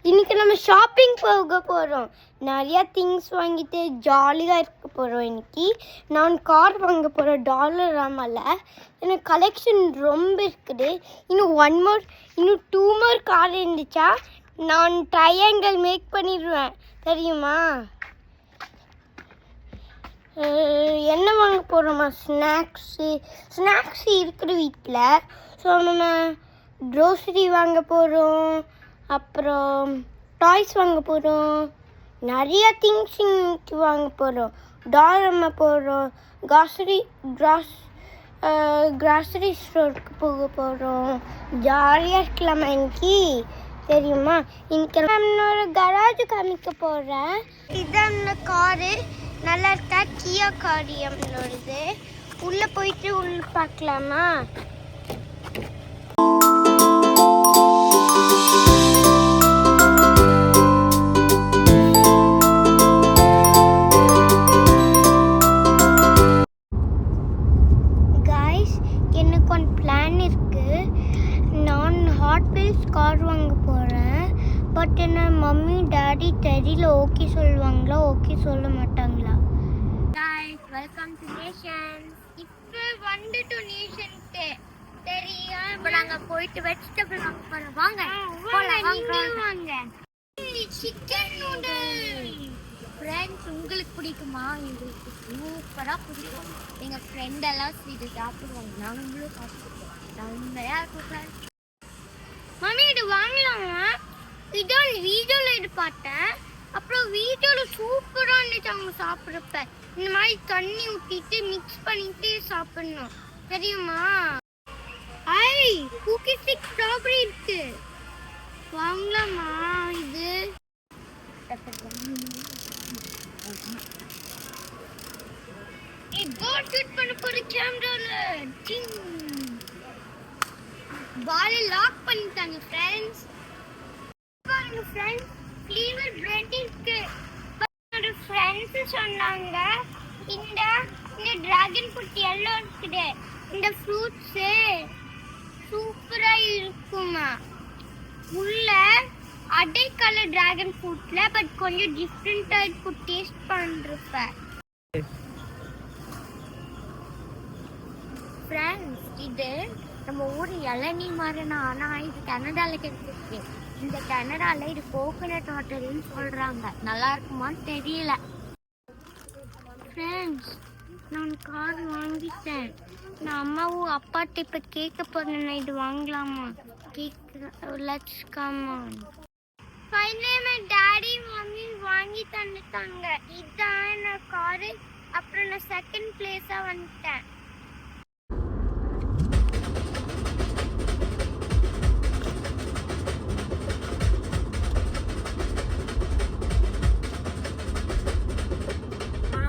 இன்னைக்கு நம்ம ஷாப்பிங் போக போகிறோம். நிறையா திங்ஸ் வாங்கிட்டு ஜாலியாக இருக்க போகிறோம். இன்னைக்கு நான் கார் வாங்க போகிறேன். டாலராமல எனக்கு கலெக்ஷன் ரொம்ப இருக்குது. இன்னும் 2 more கார் இருந்துச்சா நான் ட்ரையாங்கிள் மேக் பண்ணிடுவேன், தெரியுமா? என்ன வாங்க போகிறோமா? ஸ்நாக்ஸு இருக்கிற வீட்டில். ஸோ நம்ம க்ரோசரி வாங்க போகிறோம், அப்புறம் டாய்ஸ் வாங்க போகிறோம், நிறையா திங்ஸ் இன்னைக்கு வாங்க போகிறோம். டாலரம்மா போகிறோம், கிராசரி ஸ்டோருக்கு போக போகிறோம். ஜாலியாக இருக்கலாமா இன்னைக்கு, தெரியுமா? இன்னைக்கு நம்மளோட கராஜ் காமிக்க போகிறேன். இதான் அந்த காரு, நல்லா இருக்கா? கியா கார் நம்மளோடது. உள்ளே போயிட்டு உள்ள பார்க்கலாமா? எனக்கு ஒரு பிளான் இருக்குது. நான் ஹாட் வீல்ஸ் கார் வாங்க போகிறேன். பட் என்ன மம்மி டேடி தெரியல, ஓகே சொல்லுவாங்களா ஓகே சொல்ல மாட்டாங்களா? Guys, welcome to nation. இப்போ வந்துட்டு நேஷனுக்கு தெரியும். இப்போ நாங்கள் போயிட்டு வெஜிடபிள் வாங்க போகிறோம். வாங்க வாங்க. சிக்கன் நூடுல்ஸ் ஃப்ரெண்ட்ஸ், உங்களுக்கு பிடிக்குமா? எங்களுக்கு சூப்பராக பிடிக்கும். எங்கள் ஃப்ரெண்டெல்லாம் இது சாப்பிடுவாங்க, நாங்களும் சாப்பிடுவோம். செம்மையாக இருக்கும் ஃப்ரெண்ட்ஸ். மம்மி இது வாங்கலாமா? இதான் வீடியோவில் இது பார்த்தேன். அப்புறம் வீடியோவில் சூப்பராக இருந்துச்சு. அவங்க சாப்பிட்றப்ப இந்த மாதிரி தண்ணி ஊற்றிட்டு மிக்ஸ் பண்ணிட்டு சாப்பிடணும், தெரியுமா? குக்கி ஸ்டிக் ஸ்ட்ராபெரி இருக்கு, வாங்கலாமா? இது பால் லாக் பண்ணிட்டாங்க ஃப்ரெண்ட்ஸ். பாருங்க ஃப்ரெண்ட்ஸ், ஃப்ளேவர் பிரெட் இருக்கு. என்னோட ஃப்ரெண்ட்ஸ் சொன்னாங்க இந்த டிராகன் ஃப்ரூட் எல்லாம் இருக்குது, இந்த ஃப்ரூட்ஸ் சூப்பரா இருக்குமா. உள்ள அடை கலர் டிராகன் ஃப்ரூட்ல பட் கொஞ்சம் டிஃப்ரெண்டா இருக்கும். டேஸ்ட் பண்றப்ப ஃப்ரெண்ட்ஸ், இது நம்ம ஊர் இளநீ மாதிரினா, ஆனா இது கனடால கிடைச்சிருக்கு. இந்த கனடால இது கோகனட் வாட்டர்னு சொல்றாங்க. நல்லா இருக்குமான்னு தெரியல. ஃப்ரெண்ட்ஸ், நான் கார் வாங்கிட்டேன். நான் அம்மாவும் அப்பாட்ட இப்ப கேட்க போறேன், இது வாங்கலாமா? Let's come on. Finally daddy mummy வாங்கி தந்துட்டாங்க. இதான் காரு. அப்புறம் நான் செகண்ட் பிளேஸா வந்துட்டேன்.